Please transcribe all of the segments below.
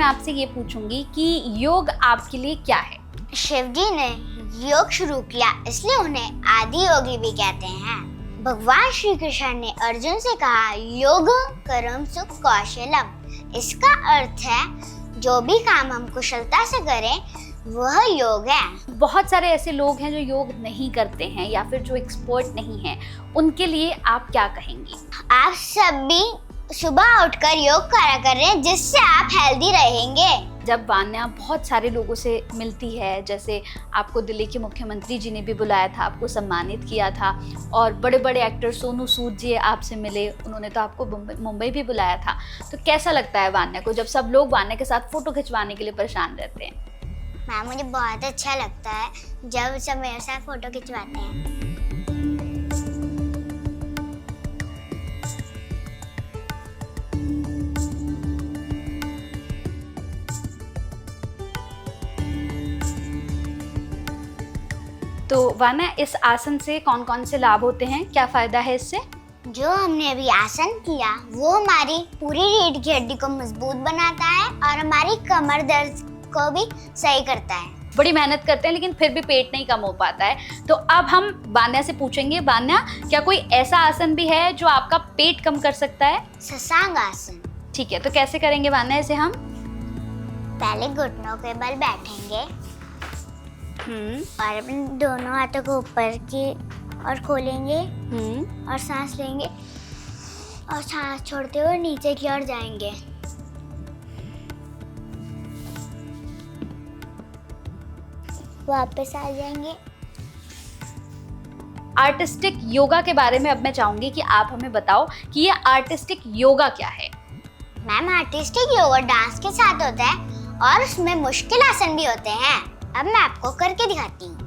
मैं आपसे ये पूछूंगी कि योग आपके लिए क्या है? शिव जी ने योग शुरू किया, इसलिए उन्हें आदि योगी भी कहते हैं। भगवान श्री कृष्ण ने अर्जुन से कहा, योग कर्म सुख कौशलम। इसका अर्थ है जो भी काम हम कुशलता से करें वह योग है। बहुत सारे ऐसे लोग हैं जो योग नहीं करते हैं या फिर जो एक्सपर्ट नहीं हैं, उनके लिए आप क्या कहेंगी? आप सभी सुबह उठकर योग करा करें, जिससे आप हेल्दी रहेंगे। जब वान्या बहुत सारे लोगों से मिलती है, जैसे आपको दिल्ली के मुख्यमंत्री जी ने भी बुलाया था, आपको सम्मानित किया था, और बड़े बड़े एक्टर सोनू सूद जी आपसे मिले, उन्होंने तो आपको मुंबई भी बुलाया था, तो कैसा लगता है वान्या को जब सब लोग वान्या के साथ फोटो खिंचवाने के लिए परेशान रहते हैं? मैम, मुझे बहुत अच्छा लगता है जब सब मेरे साथ फोटो खिंचवाते हैं। तो वान्या, इस आसन से कौन कौन से लाभ होते हैं, क्या फायदा है इससे? जो हमने अभी आसन किया वो हमारी पूरी रीढ़ की हड्डी को मजबूत बनाता है और हमारी कमर दर्द को भी सही करता है। बड़ी मेहनत करते हैं लेकिन फिर भी पेट नहीं कम हो पाता है। तो अब हम वान्या से पूछेंगे, वान्या, क्या कोई ऐसा आसन भी है जो आपका पेट कम कर सकता है? शशांक आसन। ठीक है, तो कैसे करेंगे वान्या इसे हम? पहले घुटनों के बल बैठेंगे और अपने दोनों हाथों को ऊपर की और खोलेंगे और सांस लेंगे और सांस छोड़ते हुए नीचे की ओर जाएंगे। वापस आ जाएंगे। आर्टिस्टिक योगा के बारे में अब मैं चाहूंगी कि आप हमें बताओ कि ये आर्टिस्टिक योगा क्या है? मैम, आर्टिस्टिक योगा डांस के साथ होता है और उसमें मुश्किल आसन भी होते हैं। अब मैं आपको करके दिखाती हूँ।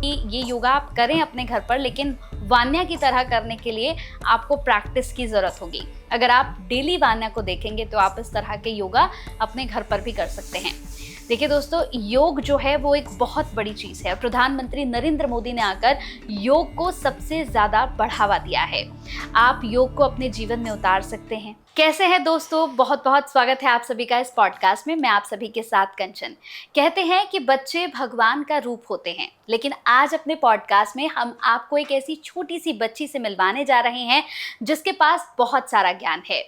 ये योगा आप करें अपने घर पर, लेकिन वान्या की तरह करने के लिए आपको प्रैक्टिस की जरूरत होगी। अगर आप डेली वान्या को देखेंगे तो आप इस तरह के योगा अपने घर पर भी कर सकते हैं। देखिए दोस्तों, योग जो है वो एक बहुत बड़ी चीज़ है। प्रधानमंत्री नरेंद्र मोदी ने आकर योग को सबसे ज़्यादा बढ़ावा दिया है। आप योग को अपने जीवन में उतार सकते हैं। कैसे हैं दोस्तों? बहुत बहुत स्वागत है आप सभी का इस पॉडकास्ट में। मैं आप सभी के साथ कंचन। कहते हैं कि बच्चे भगवान का रूप होते हैं, लेकिन आज अपने पॉडकास्ट में हम आपको एक ऐसी छोटी सी बच्ची से मिलवाने जा रहे हैं जिसके पास बहुत सारा ज्ञान है,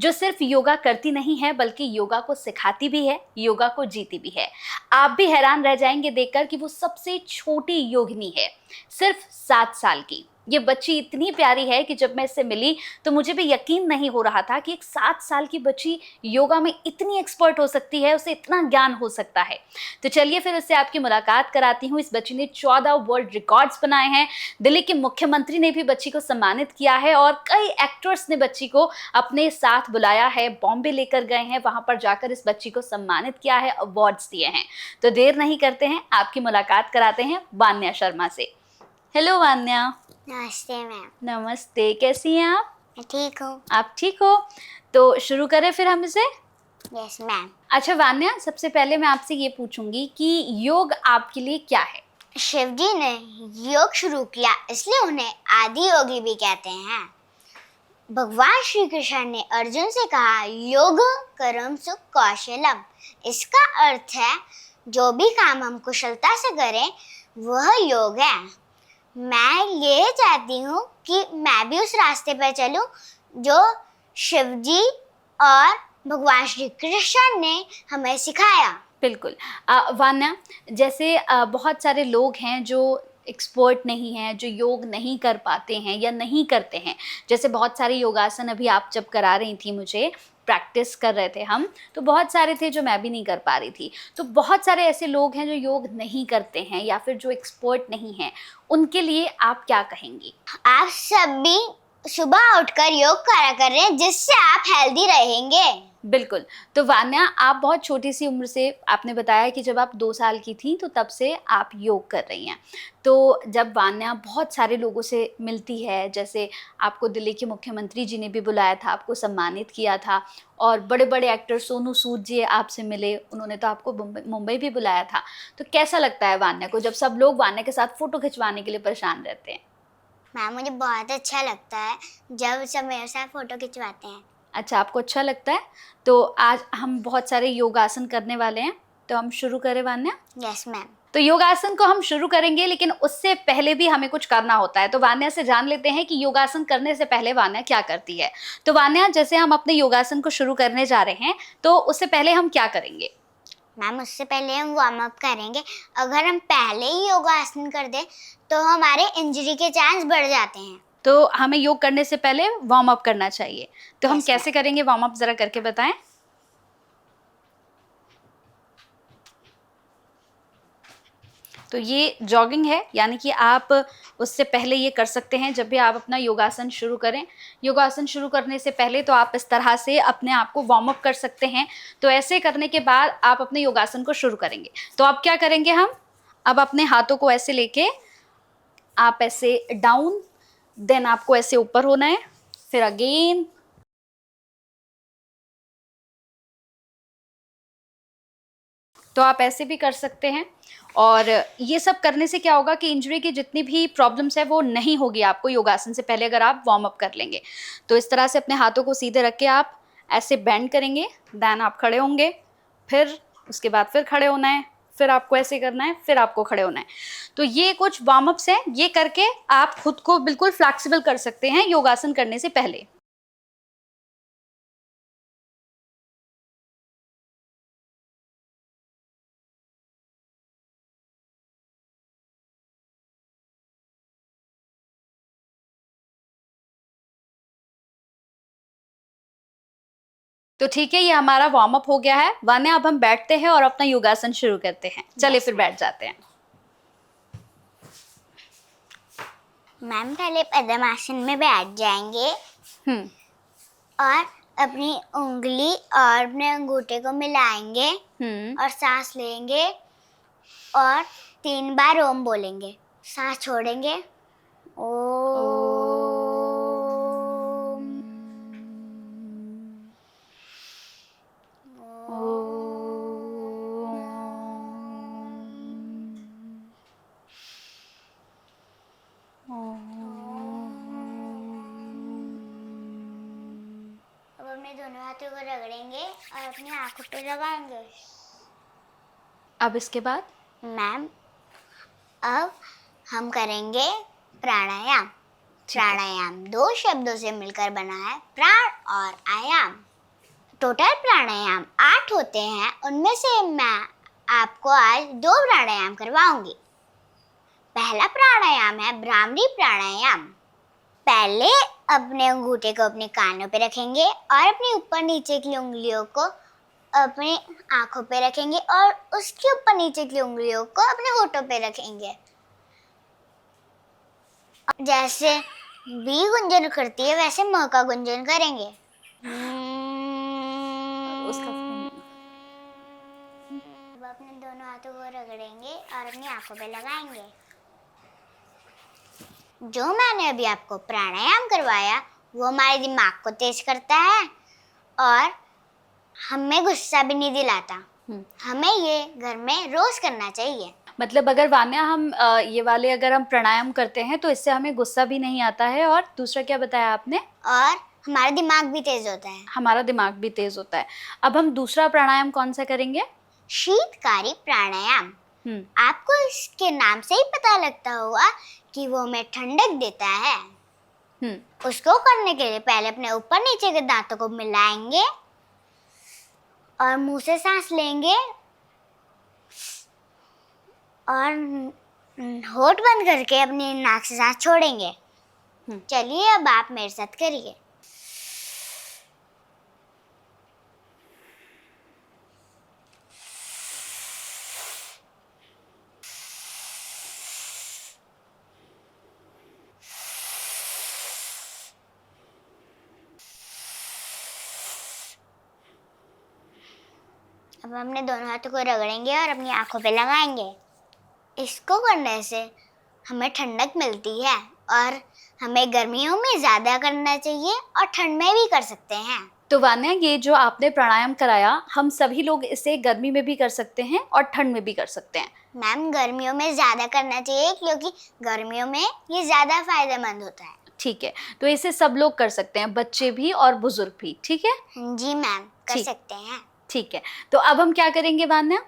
जो सिर्फ योगा करती नहीं है बल्कि योगा को सिखाती भी है, योगा को जीती भी है। आप भी हैरान रह जाएंगे देखकर कि वो सबसे छोटी योगिनी है, सिर्फ 7 साल की। ये बच्ची इतनी प्यारी है कि जब मैं इससे मिली तो मुझे भी यकीन नहीं हो रहा था कि एक 7 साल की बच्ची योगा में इतनी एक्सपर्ट हो सकती है, उसे इतना ज्ञान हो सकता है। तो चलिए फिर उससे आपकी मुलाकात कराती हूँ। इस बच्ची ने 14 वर्ल्ड रिकॉर्ड्स बनाए हैं। दिल्ली के मुख्यमंत्री ने भी बच्ची को सम्मानित किया है और कई एक्टर्स ने बच्ची को अपने साथ बुलाया है, बॉम्बे लेकर गए हैं, वहां पर जाकर इस बच्ची को सम्मानित किया है, अवार्ड्स दिए हैं। तो देर नहीं करते हैं, आपकी मुलाकात कराते हैं वान्या शर्मा से। हेलो वान्या। नमस्ते मैम। नमस्ते, कैसी हैं आप? मैं ठीक हूँ। आप ठीक हो? तो शुरू करें फिर हम इसे? Yes ma'am. अच्छा वान्या, सबसे पहले मैं आपसे ये पूछूंगी कि योग आपके लिए क्या है? शिव जी ने योग शुरू किया, इसलिए उन्हें आदि योगी भी कहते हैं। भगवान श्री कृष्ण ने अर्जुन से कहा, योग कर्म सुख कौशलम। इसका अर्थ है जो भी काम हम कुशलता से करें वह योग है। मैं ये चाहती हूँ कि मैं भी उस रास्ते पर चलूँ जो शिव जी और भगवान श्री कृष्ण ने हमें सिखाया। बिल्कुल। वान्या, जैसे बहुत सारे लोग हैं जो एक्सपर्ट नहीं हैं, जो योग नहीं कर पाते हैं या नहीं करते हैं। जैसे बहुत सारे योगासन अभी आप जब करा रही थी, मुझे प्रैक्टिस कर रहे थे हम, तो बहुत सारे थे जो मैं भी नहीं कर पा रही थी। तो बहुत सारे ऐसे लोग हैं जो योग नहीं करते हैं या फिर जो एक्सपर्ट नहीं हैं, उनके लिए आप क्या कहेंगी? आप सभी सुबह उठकर योग करा करें, जिससे आप हेल्दी रहेंगे। बिल्कुल। तो वान्या, आप बहुत छोटी सी उम्र से, आपने बताया कि जब आप 2 साल की थी तो तब से आप योग कर रही हैं। तो जब वान्या बहुत सारे लोगों से मिलती है, जैसे आपको दिल्ली के मुख्यमंत्री जी ने भी बुलाया था, आपको सम्मानित किया था, और बड़े-बड़े एक्टर सोनू सूद जी आपसे मिले, उन्होंने तो आपको मुंबई भी बुलाया था। तो कैसा लगता है वान्या को जब सब लोग वान्या के साथ फ़ोटो खिंचवाने के लिए परेशान रहते हैं? मैम, मुझे बहुत अच्छा लगता है जब सब मेरे साथ फोटो खिंचवाते हैं। अच्छा, आपको अच्छा लगता है? तो आज हम बहुत सारे योगासन करने वाले हैं, तो हम शुरू करें वान्या? Yes ma'am. तो योगासन को हम शुरू करेंगे, लेकिन उससे पहले भी हमें कुछ करना होता है। तो वान्या से जान लेते हैं कि योगासन करने से पहले वान्या क्या करती है। तो वान्या, जैसे हम अपने योगासन को शुरू करने जा रहे हैं, तो उससे पहले हम क्या करेंगे? मैम, उससे पहले हम वार्म अप करेंगे। अगर हम पहले ही योगासन कर दें तो हमारे इंजरी के चांस बढ़ जाते हैं। तो हमें योग करने से पहले वार्म अप करना चाहिए। तो हम Yes, कैसे करेंगे वार्म अप, ज़रा करके बताएं। तो ये जॉगिंग है, यानी कि आप उससे पहले ये कर सकते हैं जब भी आप अपना योगासन शुरू करें। योगासन शुरू करने से पहले तो आप इस तरह से अपने आप को वार्म अप कर सकते हैं। तो ऐसे करने के बाद आप अपने योगासन को शुरू करेंगे। तो अब क्या करेंगे हम? अब अपने हाथों को ऐसे लेके आप ऐसे डाउन, देन आपको ऐसे ऊपर होना है, फिर अगेन, तो आप ऐसे भी कर सकते हैं। और ये सब करने से क्या होगा कि इंजरी की जितनी भी प्रॉब्लम्स है वो नहीं होगी आपको, योगासन से पहले अगर आप वार्म अप कर लेंगे। तो इस तरह से अपने हाथों को सीधे रख के आप ऐसे बेंड करेंगे, देन आप खड़े होंगे, फिर उसके बाद फिर खड़े होना है, फिर आपको ऐसे करना है, फिर आपको खड़े होना है। तो ये कुछ वार्म अप्स हैं, ये करके आप खुद को बिल्कुल फ्लैक्सिबल कर सकते हैं योगासन करने से पहले। तो ठीक है, ये हमारा वार्म अप हो गया है। वान्या, अब हम बैठते हैं और अपना योगासन शुरू करते हैं। चलिए फिर बैठ जाते हैं। मैम, पहले पद्मासन में बैठ जाएंगे हम्म और अपनी उंगली और अपने अंगूठे को मिलाएंगे और सांस लेंगे और 3 बार ओम बोलेंगे। सांस छोड़ेंगे, ओम। अब अपने दोनों हाथों को रगड़ेंगे और अपनी आंखों पे लगाएंगे। अब इसके बाद मैम, अब हम करेंगे प्राणायाम। प्राणायाम 2 शब्दों से मिलकर बना है, प्राण और आयाम। टोटल प्राणायाम 8 होते हैं, उनमें से मैं आपको आज 2 प्राणायाम करवाऊंगी। पहला प्राणायाम है भ्रामरी प्राणायाम। पहले अपने अंगूठे को अपने कानों पे रखेंगे और अपनी ऊपर नीचे की उंगलियों को अपनी आंखों पे रखेंगे और उसके ऊपर नीचे की उंगलियों को अपने होठों पे रखेंगे। जैसे वी गुंजन करती है वैसे म का गुंजन करेंगे। उसका अब अपने दोनों हाथों को रगड़ेंगे और अपनी आंखों पे लगाएंगे। जो मैंने अभी आपको प्राणायाम करवाया वो हमारे दिमाग को तेज करता है और हमें गुस्सा भी नहीं दिलाता। हमें ये घर में रोज करना चाहिए। मतलब अगर वान्या, हम ये वाले अगर हम प्राणायाम करते हैं तो इससे हमें गुस्सा भी नहीं आता है, और दूसरा क्या बताया आपने? और हमारा दिमाग भी तेज होता है। हमारा दिमाग भी तेज होता है। अब हम दूसरा प्राणायाम कौन सा करेंगे? शीतकारी प्राणायाम। आपको इसके नाम से ही पता लगता होगा कि वो हमें ठंडक देता है। उसको करने के लिए पहले अपने ऊपर नीचे के दांतों को मिलाएंगे और मुंह से सांस लेंगे और होठ बंद करके अपनी नाक से सांस छोड़ेंगे। चलिए, अब आप मेरे साथ करिए। अब हम अपने दोनों हाथों को रगड़ेंगे और अपनी आंखों पे लगाएंगे। इसको करने से हमें ठंडक मिलती है और हमें गर्मियों में ज़्यादा करना चाहिए और ठंड में भी कर सकते हैं। तो वान्या, ये जो आपने प्राणायाम कराया, हम सभी लोग इसे गर्मी में भी कर सकते हैं और ठंड में भी कर सकते हैं। मैम, गर्मियों में ज़्यादा करना चाहिए क्योंकि गर्मियों में ये ज़्यादा फायदेमंद होता है। ठीक है, तो इसे सब लोग कर सकते हैं, बच्चे भी और बुजुर्ग भी, ठीक है? जी मैम, कर ठीक। सकते हैं। ठीक है, तो अब हम क्या करेंगे वान्या?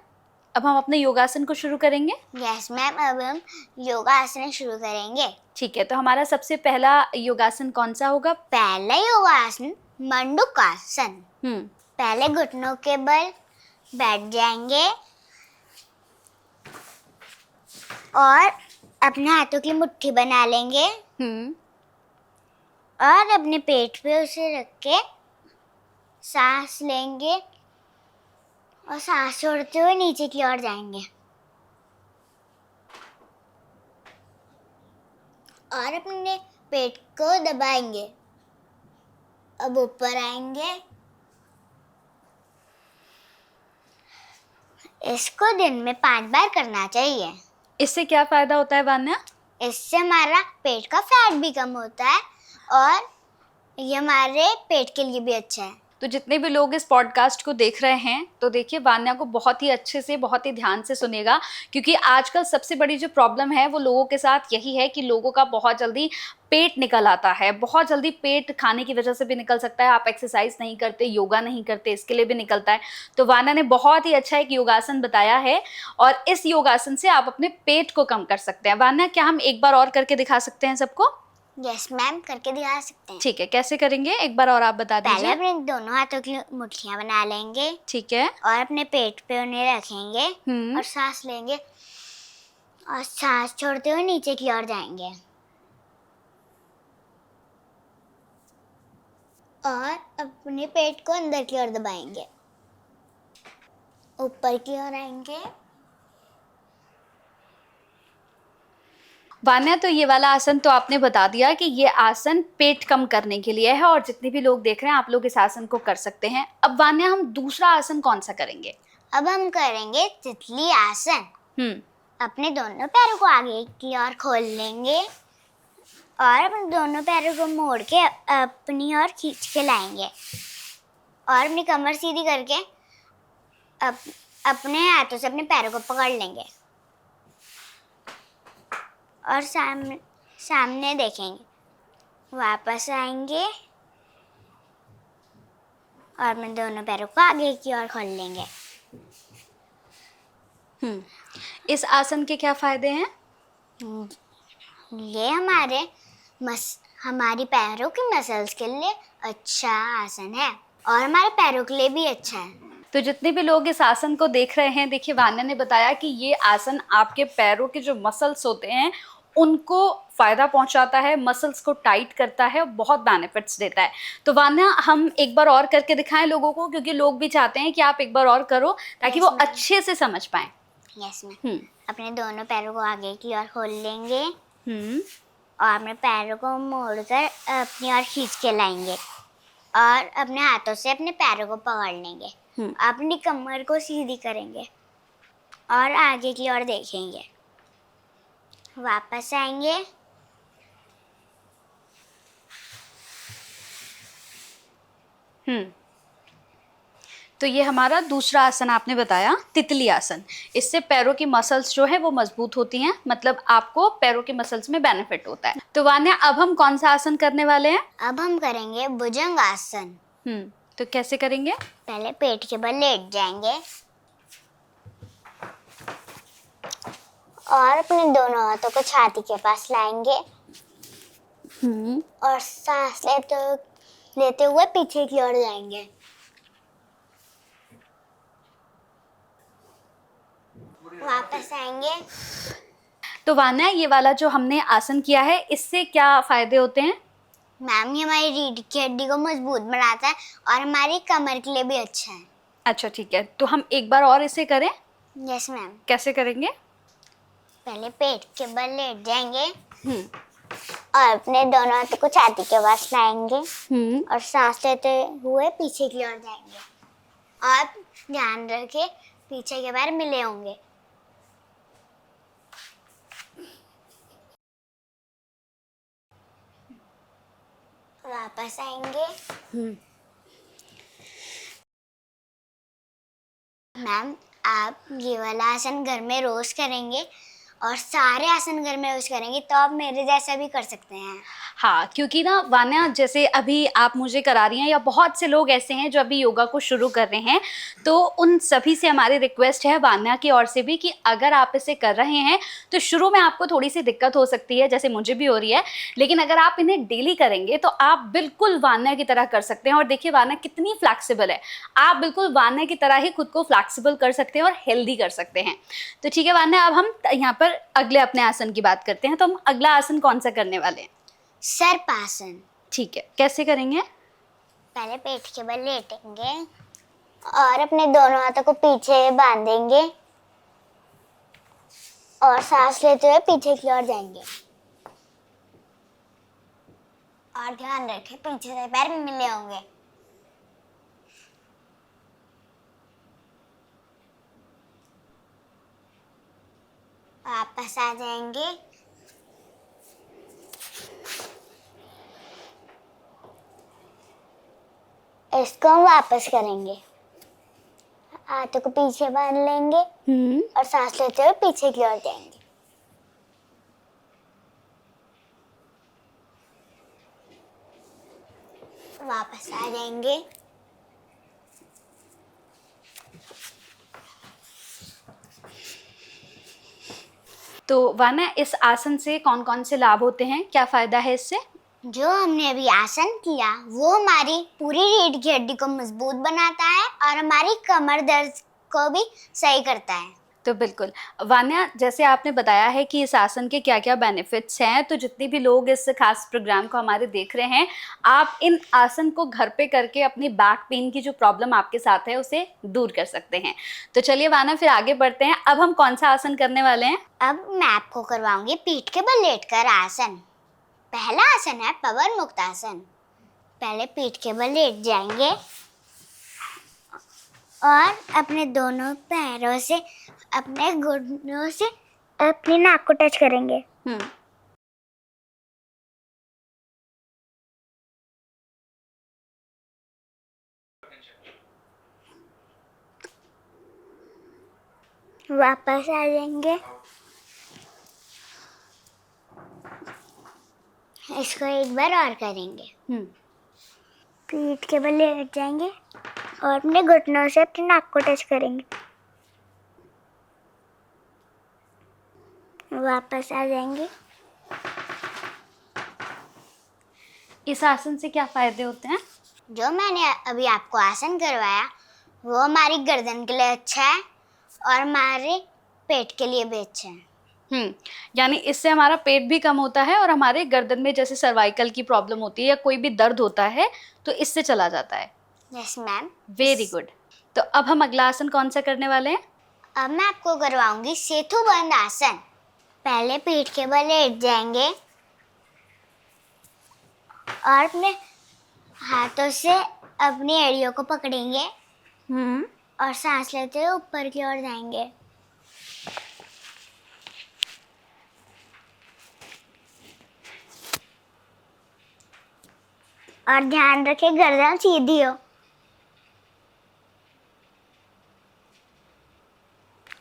अब हम अपने योगासन को शुरू करेंगे। यस मैम, अब हम योगासन शुरू करेंगे। ठीक है, तो हमारा सबसे पहला योगासन कौन सा होगा? पहला योगासन मंडूकासन। हम्म। पहले घुटनों के बल बैठ जाएंगे और अपने हाथों की मुट्ठी बना लेंगे हम्म। और अपने पेट पे उसे रख के सांस लेंगे और सांस छोड़ते हुए नीचे की ओर जाएंगे और अपने पेट को दबाएंगे। अब ऊपर आएंगे। इसको दिन में 5 बार करना चाहिए। इससे क्या फायदा होता है वान्या? इससे हमारा पेट का फैट भी कम होता है और ये हमारे पेट के लिए भी अच्छा है। तो जितने भी लोग इस पॉडकास्ट को देख रहे हैं, तो देखिए वान्या को बहुत ही अच्छे से, बहुत ही ध्यान से सुनेगा, क्योंकि आजकल सबसे बड़ी जो प्रॉब्लम है वो लोगों के साथ यही है कि लोगों का बहुत जल्दी पेट निकल आता है। बहुत जल्दी पेट खाने की वजह से भी निकल सकता है। आप एक्सरसाइज नहीं करते, योगा नहीं करते, इसके लिए भी निकलता है। तो वान्या ने बहुत ही अच्छा एक योगासन बताया है और इस योगासन से आप अपने पेट को कम कर सकते हैं। वान्या, क्या हम एक बार और करके दिखा सकते हैं सबको? यस मैम, करके दिखा सकते हैं। ठीक है, कैसे करेंगे एक बार और आप बता पहले दीजिए। अपने दोनों हाथों की मुट्ठियां बना लेंगे। ठीक है। और अपने पेट पे उन्हें रखेंगे और सांस लेंगे और सांस छोड़ते हुए नीचे की ओर जाएंगे और अपने पेट को अंदर की ओर दबाएंगे। ऊपर की ओर आएंगे। वान्या, तो ये वाला आसन तो आपने बता दिया कि ये आसन पेट कम करने के लिए है और जितने भी लोग देख रहे हैं आप लोग इस आसन को कर सकते हैं। अब वान्या, हम दूसरा आसन कौन सा करेंगे? अब हम करेंगे तितली आसन। हम्म। अपने दोनों पैरों को आगे की ओर खोल लेंगे और अपने दोनों पैरों को मोड़ के अपनी ओर खींच के लाएंगे और अपनी कमर सीधी करके अपने हाथों से अपने पैरों को पकड़ लेंगे और सामने देखेंगे। वापस आएंगे और अपने दोनों पैरों को आगे की ओर खोल लेंगे। इस आसन के क्या फायदे हैं? ये हमारी पैरों की मसल्स के लिए अच्छा आसन है और हमारे पैरों के लिए भी अच्छा है। तो जितने भी लोग इस आसन को देख रहे हैं, देखिए वान्या ने बताया कि ये आसन आपके पैरों के जो मसल्स होते हैं उनको फायदा पहुंचाता है, मसल्स को टाइट करता है, बहुत बेनिफिट्स देता है। तो वान्या, हम एक बार और करके दिखाएं लोगों को, क्योंकि लोग भी चाहते हैं कि आप एक बार और करो ताकि वो अच्छे से समझ पाएं। Yes ma'am. अपने दोनों पैरों को आगे की ओर खोल लेंगे हम्म। और अपने पैरों को मोड़कर अपनी ओर खींच के लाएंगे और अपने हाथों से अपने पैरों को पकड़ लेंगे। अपनी कमर को सीधी करेंगे और आगे की ओर देखेंगे। वापस आएंगे तो ये हमारा दूसरा आसन आपने बताया, तितली आसन। इससे पैरों की मसल्स जो है वो मजबूत होती हैं, मतलब आपको पैरों के मसल्स में बेनिफिट होता है। तो वान्या, अब हम कौन सा आसन करने वाले हैं? अब हम करेंगे भुजंग आसन। तो कैसे करेंगे? पहले पेट के बल लेट जाएंगे और अपने दोनों हाथों को छाती के पास लाएंगे और सांस लेते हुए पीछे की ओर जाएंगे। वापस आएंगे। तो वान्या, ये वाला जो हमने आसन किया है, इससे क्या फायदे होते हैं? मैम, ये हमारी रीढ़ की हड्डी को मजबूत बनाता है और हमारी कमर के लिए भी अच्छा है। अच्छा, ठीक है, तो हम एक बार और इसे करें। Yes ma'am. कैसे करेंगे? पहले पेट के बल लेट जाएंगे और अपने दोनों हाथों को छाती के पास लाएंगे और सांस लेते हुए पीछे की ओर जाएंगे और ध्यान रखे पीछे के पैर मिले होंगे। वापस आएंगे। मैम, आप ये वाला आसन घर में रोज करेंगे और सारे आसन घर में रोज करेंगे तो आप मेरे जैसा भी कर सकते हैं। हाँ, क्योंकि ना वान्या, जैसे अभी आप मुझे करा रही हैं या बहुत से लोग ऐसे हैं जो अभी योगा को शुरू कर रहे हैं, तो उन सभी से हमारी रिक्वेस्ट है वान्या की ओर से भी कि अगर आप इसे कर रहे हैं तो शुरू में आपको थोड़ी सी दिक्कत हो सकती है, जैसे मुझे भी हो रही है, लेकिन अगर आप इन्हें डेली करेंगे तो आप बिल्कुल वान्या की तरह कर सकते हैं। और देखिए वान्या कितनी फ्लैक्सिबल है, आप बिल्कुल वान्या की तरह ही खुद को फ्लैक्सिबल कर सकते हैं और हेल्दी कर सकते हैं। तो ठीक है वान्या, अब हम यहाँ पर अगले अपने आसन की बात करते हैं। तो हम अगला आसन कौन सा करने वाले हैं? सर्पासन। ठीक है, कैसे करेंगे? पहले पेट के बल लेटेंगे और अपने दोनों हाथों को पीछे बांधेंगे और सांस लेते हुए पीछे की ओर जाएंगे। और ध्यान रखें पीछे से पैर मिले होंगे। वापस आ जाएंगे। इसको हम वापस करेंगे। हाथों को पीछे बांध लेंगे और सांस लेते हुए पीछे की ओर जाएंगे। वापस आ जाएंगे। तो वान्या, इस आसन से कौन कौन से लाभ होते हैं, क्या फायदा है इससे? जो हमने अभी आसन किया वो हमारी पूरी रीढ़ की हड्डी को मजबूत बनाता है और हमारी कमर दर्द को भी सही करता है। तो बिल्कुल वान्या, जैसे आपने बताया है कि इस आसन के क्या क्या बेनिफिट्स हैं, तो जितने भी लोग इस खास प्रोग्राम को हमारे देख रहे हैं, आप इन आसन को घर पे करके अपनी बैक पेन की जो प्रॉब्लम आपके साथ है उसे दूर कर सकते हैं। तो चलिए वान्या, फिर आगे बढ़ते हैं। अब हम कौन सा आसन करने वाले हैं? अब मैं आपको करवाऊंगी पीठ के बल लेटकर आसन। पहला आसन है पवन मुक्त आसन। पहले पीठ के बल लेट जाएंगे और अपने दोनों पैरों से अपने घुटनों से अपनी नाक को टच करेंगे। वापस आ जाएंगे। इसको एक बार और करेंगे। पीठ के बल लेट जाएंगे और अपने घुटनों से अपनी नाक को टच करेंगे। वापस आ जाएंगे। इस आसन से क्या फायदे होते हैं? जो मैंने अभी आपको आसन करवाया वो हमारी गर्दन के लिए अच्छा है और हमारे पेट के लिए भी अच्छा है। यानी इससे हमारा पेट भी कम होता है और हमारे गर्दन में जैसे सर्वाइकल की प्रॉब्लम होती है या कोई भी दर्द होता है तो इससे चला जाता है। Yes ma'am. Very good. तो अब हम अगला आसन कौन सा करने वाले हैं? अब मैं आपको करवाऊंगी सेतु बंद आसन। पहले पीठ के बल लेट जाएंगे और अपने हाथों से अपनी एड़ियों को पकड़ेंगे और सांस लेते हुए ऊपर की ओर जाएंगे। और ध्यान रखें गर्दन सीधी हो।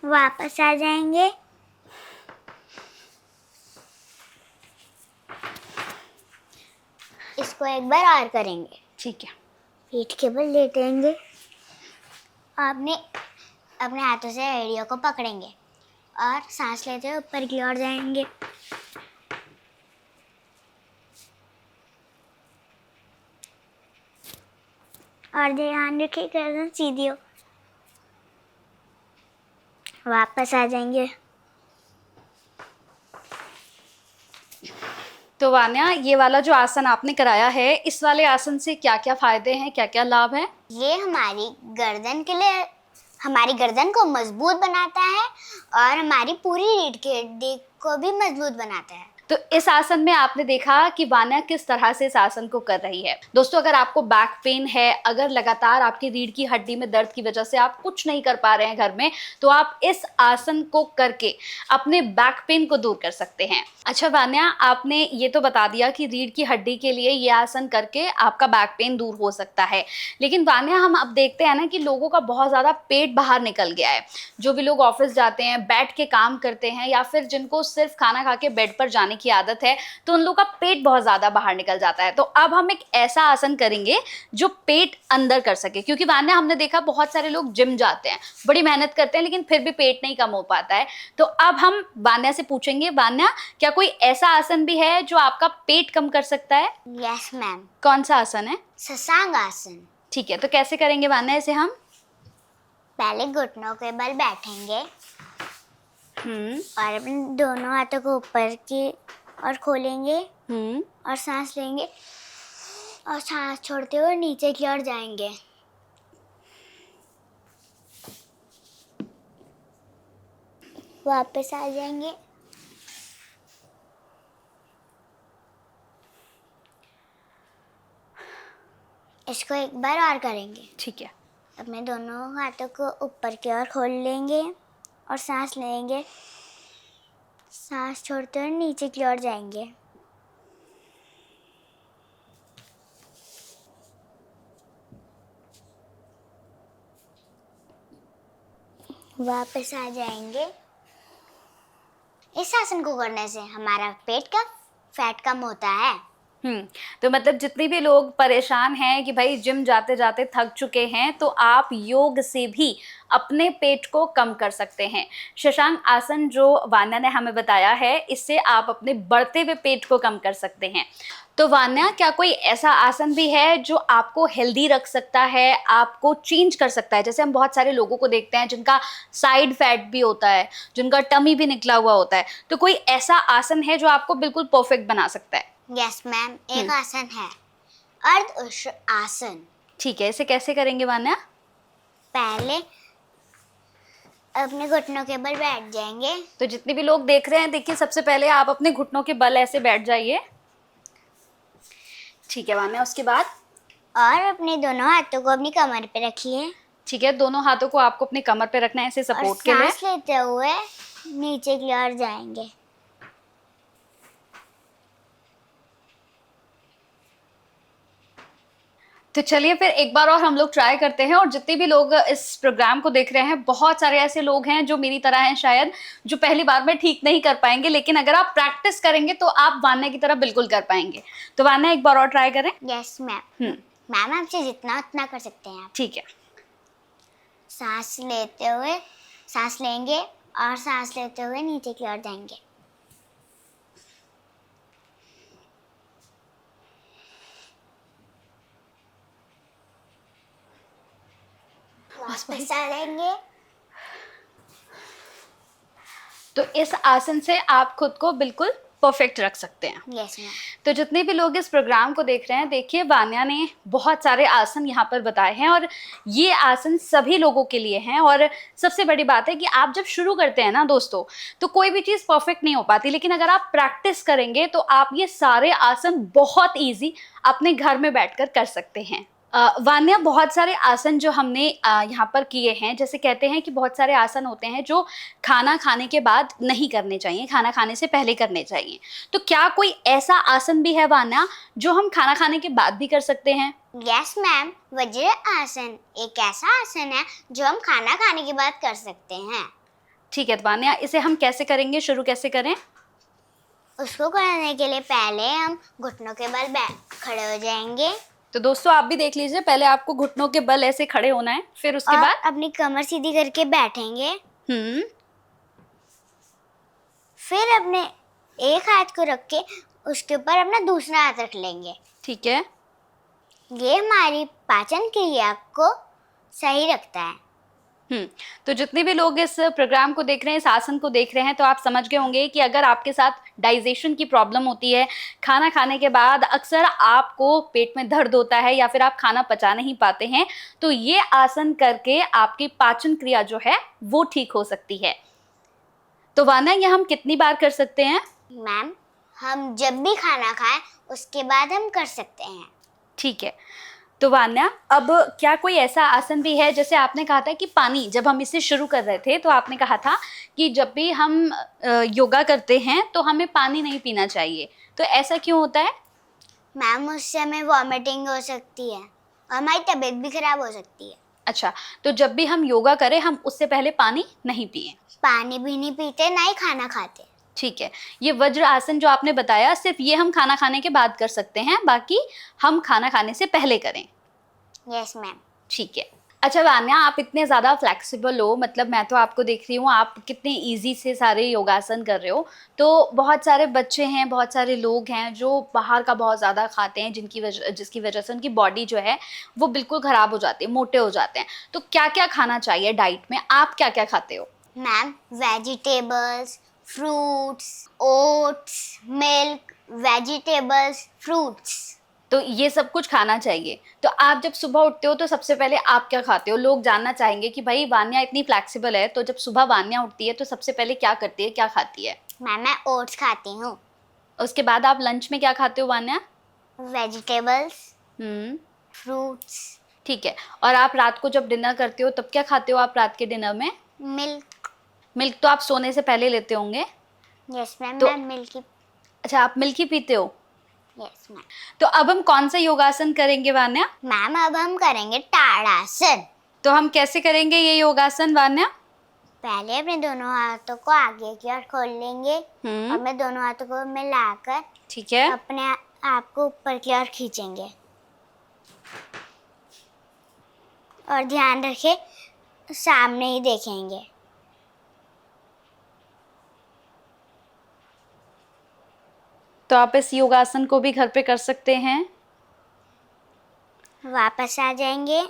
वापस आ जाएंगे। इसको एक बार और करेंगे। ठीक है। पीठ के बल लेटेंगे। आपने अपने हाथों से एड़ियों को पकड़ेंगे और सांस लेते हुए ऊपर की ओर जाएंगे। और ध्यान रखिए गर्दन सीधी हो। वापस आ जाएंगे। तो वान्या, ये वाला जो आसन आपने कराया है, इस वाले आसन से क्या क्या फायदे हैं, क्या क्या लाभ हैं? ये हमारी गर्दन के लिए, हमारी गर्दन को मजबूत बनाता है और हमारी पूरी रीढ़ की हड्डी को भी मजबूत बनाता है। तो इस आसन में आपने देखा कि वान्या किस तरह से इस आसन को कर रही है। दोस्तों, अगर आपको बैक पेन है, अगर लगातार आपकी रीढ़ की हड्डी में दर्द की वजह से आप कुछ नहीं कर पा रहे हैं घर में, तो आप इस आसन को करके अपने बैक पेन को दूर कर सकते हैं। अच्छा वान्या, आपने ये तो बता दिया कि रीढ़ की हड्डी के लिए ये आसन करके आपका बैक पेन दूर हो सकता है, लेकिन वान्या हम अब देखते हैं ना कि लोगों का बहुत ज़्यादा पेट बाहर निकल गया है। जो भी लोग ऑफिस जाते हैं, बैठ के काम करते हैं, या फिर जिनको सिर्फ खाना खा के बेड पर जाने की आदत है, तो उन लोगों का पेट बहुत ज़्यादा बाहर निकल जाता है। तो अब हम एक ऐसा आसन करेंगे जो पेट अंदर कर सके, क्योंकि वान्या हमने देखा बहुत सारे लोग जिम जाते हैं, बड़ी मेहनत करते हैं, लेकिन फिर भी पेट नहीं कम हो पाता है। तो अब हम वान्या से पूछेंगे, वान्या क्या कोई ऐसा आसन भी है जो आपका पेट कम कर सकता है? यस मैम, कौन सा आसन है? शशांक आसन। ठीक है, तो कैसे करेंगे वान्या इसे हम? पहले घुटनों के बल बैठेंगे और अपने दोनों हाथों को ऊपर की और खोलेंगे और सांस लेंगे और सांस छोड़ते हुए नीचे की ओर जाएंगे। वापस आ जाएंगे। इसको एक बार और करेंगे। ठीक है। अपने दोनों हाथों को ऊपर की ओर खोल लेंगे और सांस लेंगे। सांस छोड़ते हुए नीचे की ओर जाएंगे। वापस आ जाएंगे। इस आसन को करने से हमारा पेट का फैट कम होता है। तो मतलब जितने भी लोग परेशान हैं कि भाई जिम जाते जाते थक चुके हैं, तो आप योग से भी अपने पेट को कम कर सकते हैं। शशांक आसन जो वान्या ने हमें बताया है, इससे आप अपने बढ़ते हुए पेट को कम कर सकते हैं। तो वान्या, क्या कोई ऐसा आसन भी है जो आपको हेल्दी रख सकता है, आपको चेंज कर सकता है? जैसे हम बहुत सारे लोगों को देखते हैं जिनका साइड फैट भी होता है, जिनका टमी भी निकला हुआ होता है, तो कोई ऐसा आसन है जो आपको बिल्कुल परफेक्ट बना सकता है? यस मैम, एक आसन है अर्ध उष्ट्र आसन। ठीक है, इसे कैसे करेंगे वान्या? पहले अपने घुटनों के बल बैठ जाएंगे। तो जितने भी लोग देख रहे हैं, देखिए सबसे पहले आप अपने घुटनों के बल ऐसे बैठ जाइए। ठीक है वान्या, उसके बाद? और अपने दोनों हाथों को अपनी कमर पे रखिए। ठीक है, दोनों हाथों को आपको अपनी कमर पे रखना है ऐसे सपोर्ट के लिए। सांस लेते हुए नीचे की ओर जाएंगे। तो चलिए फिर एक बार और हम लोग ट्राई करते हैं। और जितने भी लोग इस प्रोग्राम को देख रहे हैं, बहुत सारे ऐसे लोग हैं जो मेरी तरह हैं शायद, जो पहली बार में ठीक नहीं कर पाएंगे, लेकिन अगर आप प्रैक्टिस करेंगे तो आप वान्या की तरह बिल्कुल कर पाएंगे। तो वान्या एक बार और ट्राई करें। Yes ma'am. मैम आपसे जितना उतना कर सकते हैं आप। ठीक है। सांस लेते हुए सांस लेंगे और सांस लेते हुए नीचे की ओर जाएंगे। वापस आ जाएंगे। तो इस आसन से आप खुद को बिल्कुल परफेक्ट रख सकते हैं। Yes ma'am. तो जितने भी लोग इस प्रोग्राम को देख रहे हैं, देखिए वान्या ने बहुत सारे आसन यहाँ पर बताए हैं और ये आसन सभी लोगों के लिए हैं। और सबसे बड़ी बात है कि आप जब शुरू करते हैं ना दोस्तों, तो कोई भी चीज़ परफेक्ट नहीं हो पाती, लेकिन अगर आप प्रैक्टिस करेंगे तो आप ये सारे आसन बहुत ईजी अपने घर में बैठकर कर सकते हैं। वान्या, बहुत सारे आसन जो हमने यहाँ पर किए हैं, जैसे कहते हैं कि बहुत सारे आसन होते हैं जो खाना खाने के बाद नहीं करने चाहिए, खाना खाने से पहले करने चाहिए। तो क्या कोई ऐसा आसन भी है वान्या जो हम खाना खाने के बाद भी कर सकते हैं? यस मैम, वज्र आसन एक ऐसा आसन है जो हम खाना खाने के बाद कर सकते हैं। ठीक है वान्या, इसे हम कैसे करेंगे, शुरू कैसे करें? उसको करने के लिए पहले हम घुटनों के बल खड़े हो जाएंगे। तो दोस्तों आप भी देख लीजिए, पहले आपको घुटनों के बल ऐसे खड़े होना है, फिर उसके बाद अपनी कमर सीधी करके बैठेंगे। फिर अपने एक हाथ को रख के उसके ऊपर अपना दूसरा हाथ रख लेंगे। ठीक है। ये हमारी पाचन क्रिया को सही रखता है। तो जितने भी लोग इस प्रोग्राम को देख रहे हैं, इस आसन को देख रहे हैं, तो आप समझ गए होंगे कि अगर आपके साथ डाइजेशन की प्रॉब्लम होती है, खाना खाने के बाद अक्सर आपको पेट में दर्द होता है या फिर आप खाना पचा नहीं पाते हैं, तो ये आसन करके आपकी पाचन क्रिया जो है वो ठीक हो सकती है। तो वान्या, ये हम कितनी बार कर सकते हैं? मैम, हम जब भी खाना खाएं उसके बाद हम कर सकते हैं। ठीक है। तो वान्या, अब क्या कोई ऐसा आसन भी है, जैसे आपने कहा था कि पानी, जब हम इसे शुरू कर रहे थे तो आपने कहा था कि जब भी हम योगा करते हैं तो हमें पानी नहीं पीना चाहिए, तो ऐसा क्यों होता है? मैम, उससे हमें वॉमिटिंग हो सकती है और हमारी तबीयत भी खराब हो सकती है। अच्छा, तो जब भी हम योगा करें हम उससे पहले पानी नहीं पिए। पानी भी नहीं पीते, ना ही खाना खाते। ठीक है। ये वज्र आसन जो आपने बताया, सिर्फ ये हम खाना खाने के बाद कर सकते हैं, बाकी हम खाना खाने से पहले करें। Yes ma'am. ठीक है। अच्छा वान्या, आप इतने ज़्यादा फ्लेक्सिबल हो, मतलब मैं तो आपको देख रही हूँ आप कितने इजी से सारे योगासन कर रहे हो। तो बहुत सारे बच्चे हैं, बहुत सारे लोग हैं जो बाहर का बहुत ज़्यादा खाते हैं, जिसकी वजह से उनकी बॉडी जो है वो बिल्कुल ख़राब हो जाती है, मोटे हो जाते हैं। तो क्या क्या खाना चाहिए डाइट में? आप क्या क्या खाते हो? Ma'am, vegetables, fruits, oats, milk, vegetables, fruits. तो ये सब कुछ खाना चाहिए। तो आप जब सुबह उठते हो तो सबसे पहले आप क्या खाते हो? लोग जानना चाहेंगे कि भाई वान्या इतनी फ्लेक्सिबल है, तो जब सुबह वान्या उठती है तो सबसे पहले क्या करती है, क्या खाती है? मैम, मैं ओट्स खाती हूँ। उसके बाद आप लंच में क्या खाते हो वान्या? वेजिटेबल्स, फ्रूट्स, ठीक है। और आप रात को जब डिनर करते हो तब क्या खाते हो आप रात के डिनर में? मिल्क। मिल्क तो आप सोने से पहले लेते होंगे। यस मैम, तो मैं मिल्क ही। अच्छा, आप मिल्क ही पीते हो। Yes ma'am. तो अब हम कौन सा योगासन करेंगे वान्या? मैम, अब हम करेंगे ताड़ासन। तो हम कैसे करेंगे ये योगासन वान्या? पहले अपने दोनों हाथों को आगे की ओर खोल लेंगे और अपने दोनों हाथों को मिलाकर ठीक है। अपने आप को ऊपर की ओर खींचेंगे और ध्यान रखें सामने ही देखेंगे। तो आप इस योगासन को भी घर पे कर सकते हैं। वापस आ जाएंगे,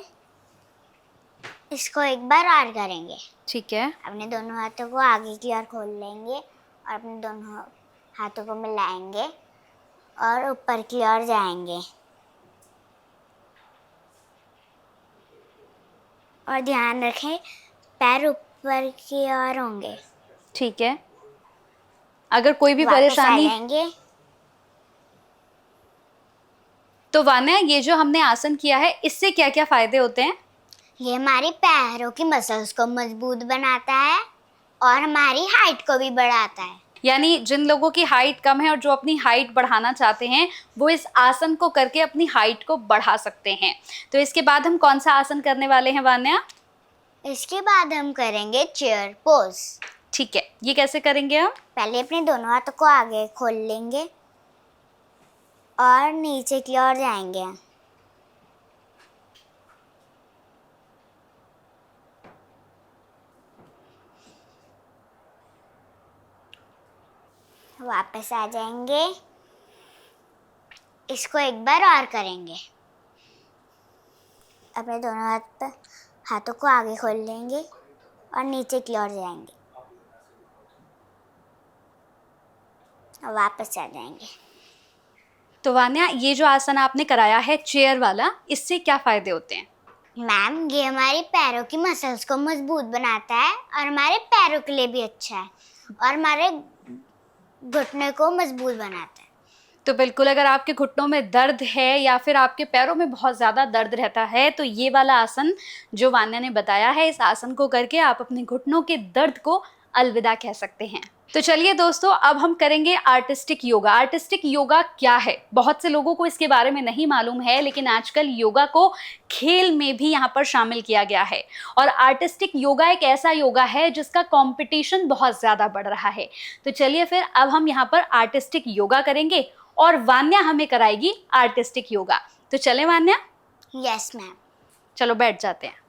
इसको एक बार और करेंगे। ठीक है। अपने दोनों हाथों को आगे की ओर खोल लेंगे और अपने दोनों हाथों को मिलाएंगे और ऊपर की ओर जाएंगे और ध्यान रखें पैर ऊपर की ओर होंगे। ठीक है। अगर कोई भी वापस आ परेशानी, जाएंगे। तो वान्या ये जो हमने आसन किया है इससे क्या क्या फायदे होते हैं? ये हमारी पैरों की मसल्स को मजबूत बनाता है और हमारी हाइट को भी बढ़ाता है। यानी जिन लोगों की हाइट कम है और जो अपनी हाइट बढ़ाना चाहते हैं वो इस आसन को करके अपनी हाइट को बढ़ा सकते हैं। तो इसके बाद हम कौन सा आसन करने वाले हैं वान्या? इसके बाद हम करेंगे चेयर पोज। ठीक है, ये कैसे करेंगे हम? पहले अपने दोनों हाथों को आगे खोल लेंगे और नीचे की ओर जाएंगे। वापस आ जाएंगे, इसको एक बार और करेंगे। अपने दोनों हाथों को आगे खोल लेंगे और नीचे की ओर जाएंगे और वापस आ जाएंगे। तो वान्या ये जो आसन आपने कराया है चेयर वाला, इससे क्या फायदे होते हैं? मैम, ये हमारी पैरों की मसल्स को मजबूत बनाता है और हमारे पैरों के लिए भी अच्छा है और हमारे घुटने को मजबूत बनाता है। तो बिल्कुल, अगर आपके घुटनों में दर्द है या फिर आपके पैरों में बहुत ज़्यादा दर्द रहता है तो ये वाला आसन जो वान्या ने बताया है, इस आसन को करके आप अपने घुटनों के दर्द को अलविदा कह सकते हैं। तो चलिए दोस्तों, अब हम करेंगे आर्टिस्टिक योगा। आर्टिस्टिक योगा क्या है? बहुत से लोगों को इसके बारे में नहीं मालूम है, लेकिन आजकल योगा को खेल में भी यहाँ पर शामिल किया गया है। और आर्टिस्टिक योगा एक ऐसा योगा है जिसका कंपटीशन बहुत ज़्यादा बढ़ रहा है। तो चलिए फिर अब हम यहाँ पर आर्टिस्टिक योगा करेंगे और वान्या हमें कराएगी आर्टिस्टिक योगा। तो चलें वान्या? Yes ma'am. चलो बैठ जाते हैं।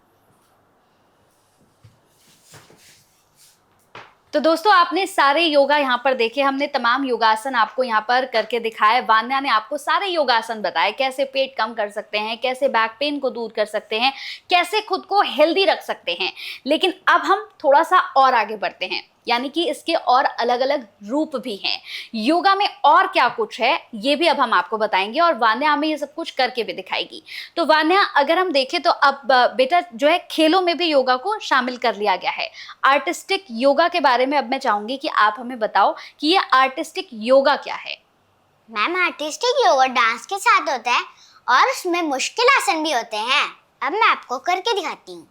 तो दोस्तों, आपने सारे योगा यहाँ पर देखे, हमने तमाम योगासन आपको यहाँ पर करके दिखाए। वान्या ने आपको सारे योगासन बताए, कैसे पेट कम कर सकते हैं, कैसे बैक पेन को दूर कर सकते हैं, कैसे खुद को हेल्दी रख सकते हैं। लेकिन अब हम थोड़ा सा और आगे बढ़ते हैं, यानी कि इसके और अलग अलग रूप भी हैं। योगा में और क्या कुछ है ये भी अब हम आपको बताएंगे और वान्या हमें ये सब कुछ करके भी दिखाएगी। तो वान्या, अगर हम देखें तो अब बेटा जो है खेलों में भी योगा को शामिल कर लिया गया है। आर्टिस्टिक योगा के बारे में अब मैं चाहूंगी कि आप हमें बताओ कि ये आर्टिस्टिक योगा क्या है। मैम आर्टिस्टिक योगा डांस के साथ होता है और उसमें मुश्किल आसन भी होते हैं। अब मैं आपको करके दिखाती हूँ।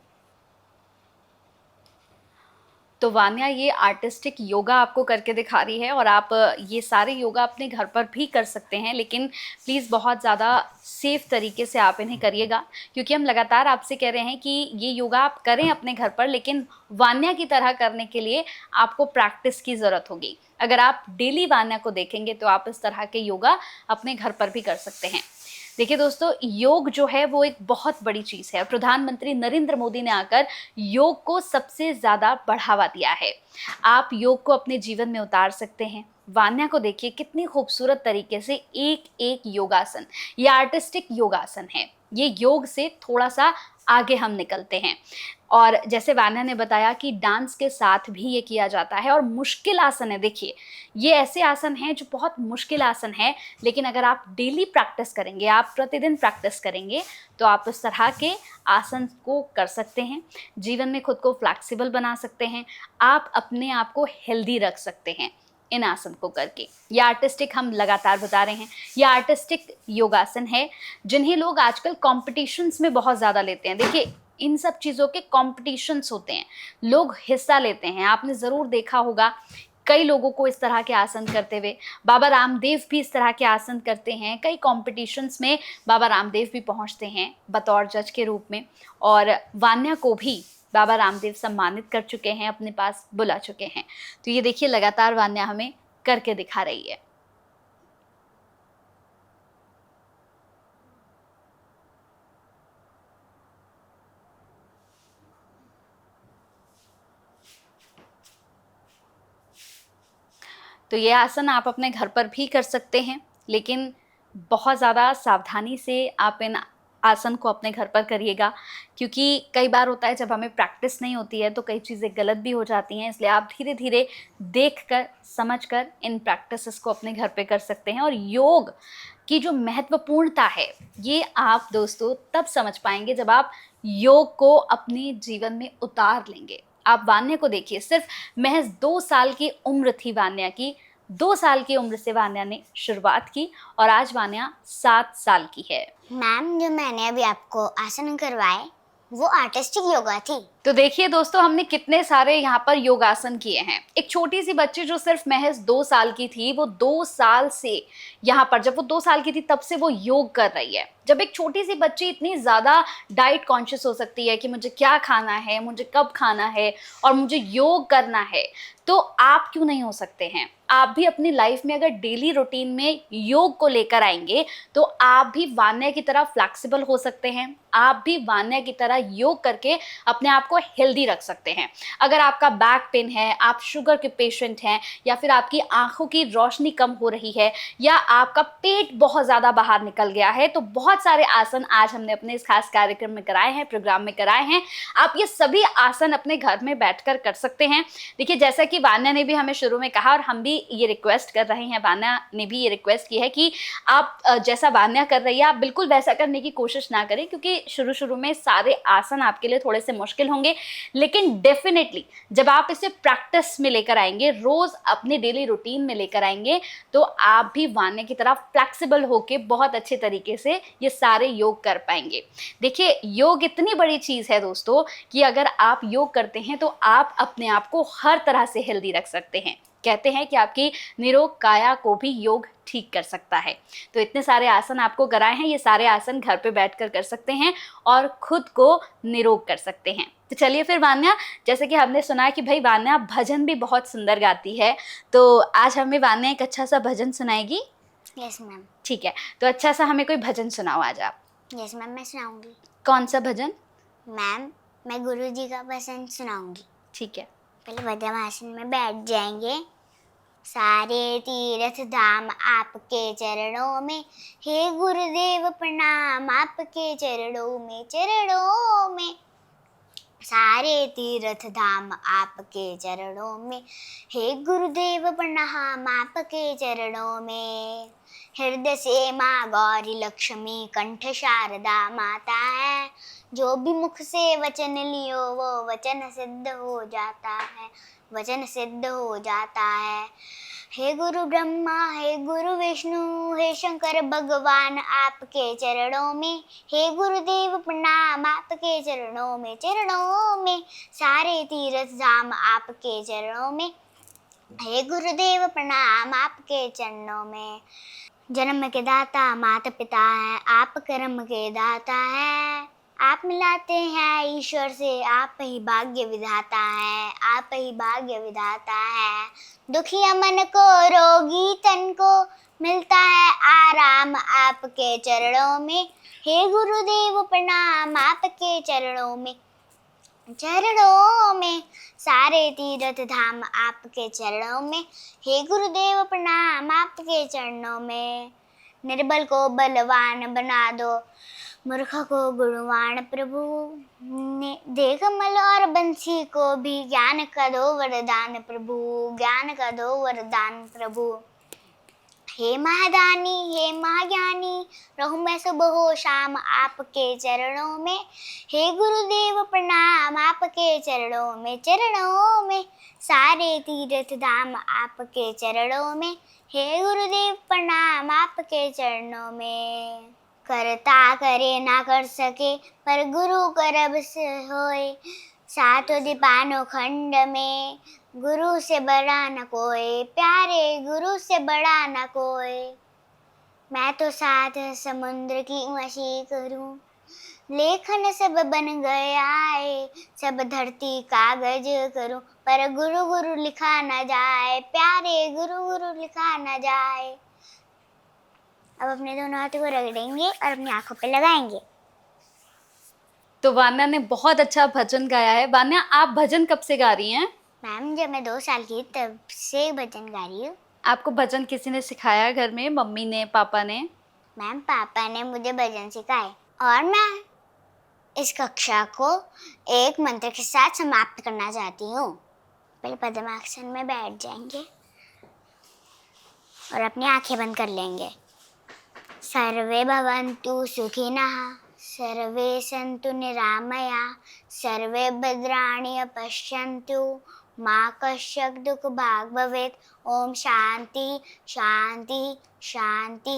तो वान्या ये आर्टिस्टिक योगा आपको करके दिखा रही है और आप ये सारे योगा अपने घर पर भी कर सकते हैं, लेकिन प्लीज़ बहुत ज़्यादा सेफ तरीके से आप इन्हें करिएगा, क्योंकि हम लगातार आपसे कह रहे हैं कि ये योगा आप करें अपने घर पर, लेकिन वान्या की तरह करने के लिए आपको प्रैक्टिस की ज़रूरत होगी। अगर आप डेली वान्या को देखेंगे तो आप इस तरह के योगा अपने घर पर भी कर सकते हैं। देखिए दोस्तों, योग जो है वो एक बहुत बड़ी चीज़ है। प्रधानमंत्री नरेंद्र मोदी ने आकर योग को सबसे ज़्यादा बढ़ावा दिया है। आप योग को अपने जीवन में उतार सकते हैं। वान्या को देखिए कितनी खूबसूरत तरीके से एक एक योगासन, ये आर्टिस्टिक योगासन है। ये योग से थोड़ा सा आगे हम निकलते हैं और जैसे वान्या ने बताया कि डांस के साथ भी ये किया जाता है और मुश्किल आसन है। देखिए ये ऐसे आसन हैं जो बहुत मुश्किल आसन है, लेकिन अगर आप डेली प्रैक्टिस करेंगे, आप प्रतिदिन प्रैक्टिस करेंगे तो आप इस तरह के आसन को कर सकते हैं। जीवन में खुद को फ्लैक्सिबल बना सकते हैं, आप अपने आप को हेल्दी रख सकते हैं इन आसन को करके। ये आर्टिस्टिक हम लगातार बता रहे हैं, ये आर्टिस्टिक योगासन है जिन्हें लोग आजकल कॉम्पिटिशन्स में बहुत ज़्यादा लेते हैं। देखिए इन सब चीज़ों के कॉम्पिटिशन्स होते हैं, लोग हिस्सा लेते हैं। आपने ज़रूर देखा होगा कई लोगों को इस तरह के आसन करते हुए। बाबा रामदेव भी इस तरह के आसन करते हैं। कई कॉम्पिटिशन्स में बाबा रामदेव भी पहुंचते हैं बतौर जज के रूप में, और वान्या को भी बाबा रामदेव सम्मानित कर चुके हैं, अपने पास बुला चुके हैं। तो ये देखिए लगातार वान्या हमें करके दिखा रही है। तो ये आसन आप अपने घर पर भी कर सकते हैं, लेकिन बहुत ज़्यादा सावधानी से आप इन आसन को अपने घर पर करिएगा, क्योंकि कई बार होता है जब हमें प्रैक्टिस नहीं होती है तो कई चीज़ें गलत भी हो जाती हैं। इसलिए आप धीरे धीरे देखकर समझकर इन प्रैक्टिसेस को अपने घर पे कर सकते हैं। और योग की जो महत्वपूर्णता है ये आप दोस्तों तब समझ पाएंगे जब आप योग को अपने जीवन में उतार लेंगे। आप वान्या को देखिए, सिर्फ महज 2 साल की उम्र थी वान्या की। 2 साल की उम्र से वान्या ने शुरुआत की और आज वान्या 7 साल की है। मैम जो मैंने अभी आपको आसन करवाए वो आर्टिस्टिक योगा थी। तो देखिए दोस्तों, हमने कितने सारे यहाँ पर योगासन किए हैं। एक छोटी सी बच्ची जो सिर्फ महज 2 साल की थी, वो 2 साल से यहाँ पर, जब वो 2 साल की थी तब से वो योग कर रही है। जब एक छोटी सी बच्ची इतनी ज़्यादा डाइट कॉन्शियस हो सकती है कि मुझे क्या खाना है, मुझे कब खाना है और मुझे योग करना है, तो आप क्यों नहीं हो सकते हैं। आप भी अपनी लाइफ में अगर डेली रूटीन में योग को लेकर आएंगे तो आप भी वान्या की तरह फ्लैक्सिबल हो सकते हैं। आप भी वान्या की तरह योग करके अपने आप को हेल्दी रख सकते हैं। अगर आपका बैक पेन है, आप शुगर के पेशेंट हैं, या फिर आपकी आंखों की रोशनी कम हो रही है, या आपका पेट बहुत ज़्यादा बाहर निकल गया है, तो बहुत सारे आसन आज हमने अपने इस खास कार्यक्रम में कराए हैं, प्रोग्राम में कराए हैं। आप ये सभी आसन अपने घर में बैठकर कर सकते हैं। देखिए जैसा कि वान्या ने भी हमें शुरू में कहा और हम भी ये रिक्वेस्ट कर रहे हैं, वान्या ने भी ये रिक्वेस्ट की है कि आप जैसा वान्या कर रही है आप बिल्कुल वैसा करने की कोशिश ना करें, क्योंकि शुरू में सारे आसन आपके लिए थोड़े से मुश्किल होंगे, लेकिन डेफिनेटली जब आप इसे प्रैक्टिस में लेकर आएंगे, रोज अपने डेली रूटीन में लेकर आएंगे, तो आप भी वान्या की तरह फ्लेक्सिबल होके बहुत अच्छे तरीके से ये सारे योग कर पाएंगे। देखिए योग इतनी बड़ी चीज़ है दोस्तों कि अगर आप योग करते हैं तो आप अपने आप को हर तरह से हेल्दी रख सकते हैं। कहते हैं कि आपकी निरोग काया को भी योग ठीक कर सकता है। तो इतने सारे आसन आपको कराए हैं, ये सारे आसन घर पे बैठकर कर सकते हैं और खुद को निरोग कर सकते हैं। तो चलिए फिर वान्या, जैसे कि हमने सुना है कि भाई वान्या भजन भी बहुत सुंदर गाती है, तो आज हमें वान्या एक अच्छा सा भजन सुनाएगी। Yes ma'am. ठीक है, तो अच्छा सा हमें कोई भजन सुनाओ आज आप। यस मैम, मैं सुनाऊंगी। कौन सा भजन? मैम मैं गुरु जी का भजन सुनाऊंगी। ठीक है। पहले पद्मासन में बैठ जाएंगे। सारे तीर्थ धाम आपके चरणों में, हे गुरुदेव प्रणाम आपके चरणों में, चरणों में। सारे तीर्थ धाम आपके चरणों में, हे गुरुदेव प्रणाम आपके चरणों में। हृदय से माँ गौरी लक्ष्मी, कंठ शारदा माता है। जो भी मुख से वचन लियो वो वचन सिद्ध हो जाता है। वचन सिद्ध हो जाता है। हे गुरु ब्रह्मा, हे गुरु विष्णु, हे शंकर भगवान, आपके चरणों में, हे गुरुदेव प्रणाम, आपके चरणों में सारे तीर्थ धाम आपके चरणों में, हे गुरुदेव प्रणाम, आपके चरणों में। जन्म के दाता माता पिता है, आप कर्म के दाता है, आप मिलाते हैं ईश्वर से, आप ही भाग्य विधाता है, आप ही भाग्य विधाता है। दुखिया मन को, रोगी तन को मिलता है आराम आपके चरणों में, हे गुरुदेव प्रणाम, आपके चरणों में सारे तीर्थ धाम आपके चरणों में, हे गुरुदेव प्रणाम, आपके चरणों में। निर्बल को बलवान बना दो, मूर्ख को गुणवान प्रभु, दे कमल और बंसी को भी ज्ञान का दो वरदान प्रभु, ज्ञान का दो वरदान प्रभु। हे महादानी, हे महाज्ञानी, रहूं मैं सुबह हो शाम आपके चरणों में, हे गुरुदेव प्रणाम, आपके चरणों में सारे तीर्थ धाम आपके चरणों में, हे गुरुदेव प्रणाम, आपके चरणों में। करता करे ना कर सके, पर गुरु करब से होए, सातों दीपानो खंड में, गुरु से बड़ा न कोई, प्यारे गुरु से बड़ा न कोई। मैं तो सात समुद्र की मछली करूं, लेखन सब बन गया है, सब धरती कागज करूं, पर गुरु गुरु लिखा न जाए, प्यारे गुरु गुरु लिखा न जाए। अब अपने दोनों हाथों को रगड़ेंगे और अपनी आंखों पे लगाएंगे। तो वान्या ने बहुत अच्छा भजन गाया है। वान्या, आप भजन कब से गा रही हैं? मैम, जब मैं 2 साल की तब से भजन गा रही हूँ। आपको भजन किसी ने सिखाया घर में, मम्मी ने, पापा ने? मैम, पापा ने मुझे भजन सिखाए और मैं इस कक्षा को एक मंत्र के साथ समाप्त करना चाहती हूँ। पहले पद्मासन में बैठ जाएंगे और अपनी आंखें बंद कर लेंगे। सर्वे भवन्तु सुखिनः, सर्वे सन्तु निरामया, सर्वे भद्राणि पश्यन्तु, माँ कश्चित् दुःख भाग् भवेत्। ओम शांति शांति शांति।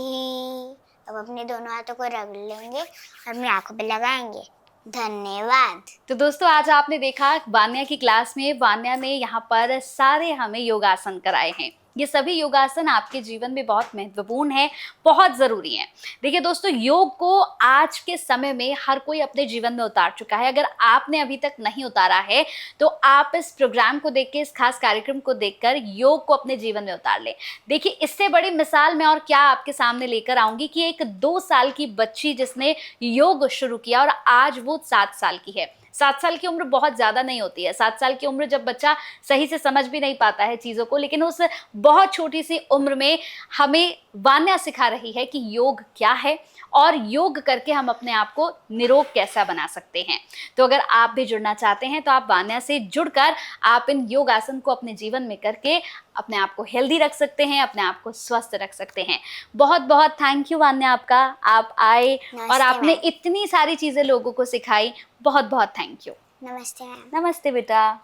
अब अपने दोनों हाथों को रगड़ लेंगे और अपनी आंखों पे लगाएंगे। धन्यवाद। तो दोस्तों, आज आपने देखा वान्या की क्लास में वान्या ने यहाँ पर सारे हमें योगासन कराए हैं। ये सभी योगासन आपके जीवन में बहुत महत्वपूर्ण है, बहुत ज़रूरी है। देखिए दोस्तों, योग को आज के समय में हर कोई अपने जीवन में उतार चुका है। अगर आपने अभी तक नहीं उतारा है तो आप इस प्रोग्राम को देख के, इस खास कार्यक्रम को देखकर योग को अपने जीवन में उतार लें। देखिए, इससे बड़ी मिसाल मैं और क्या आपके सामने लेकर आऊँगी कि एक 2 साल की बच्ची जिसने योग शुरू किया और आज वो 7 साल की है। 7 साल की उम्र बहुत ज़्यादा नहीं होती है। 7 साल की उम्र जब बच्चा सही से समझ भी नहीं पाता है चीज़ों को, लेकिन उस बहुत छोटी सी उम्र में हमें वान्या सिखा रही है कि योग क्या है और योग करके हम अपने आप को निरोग कैसा बना सकते हैं। तो अगर आप भी जुड़ना चाहते हैं तो आप वान्या से जुड़कर आप इन योग आसन को अपने जीवन में करके अपने आप को हेल्दी रख सकते हैं, अपने आप को स्वस्थ रख सकते हैं। बहुत बहुत थैंक यू वान्या आपका, आप आए और आपने इतनी सारी चीज़ें लोगों को सिखाई। बहुत बहुत थैंक यू। नमस्ते मैम। नमस्ते बेटा।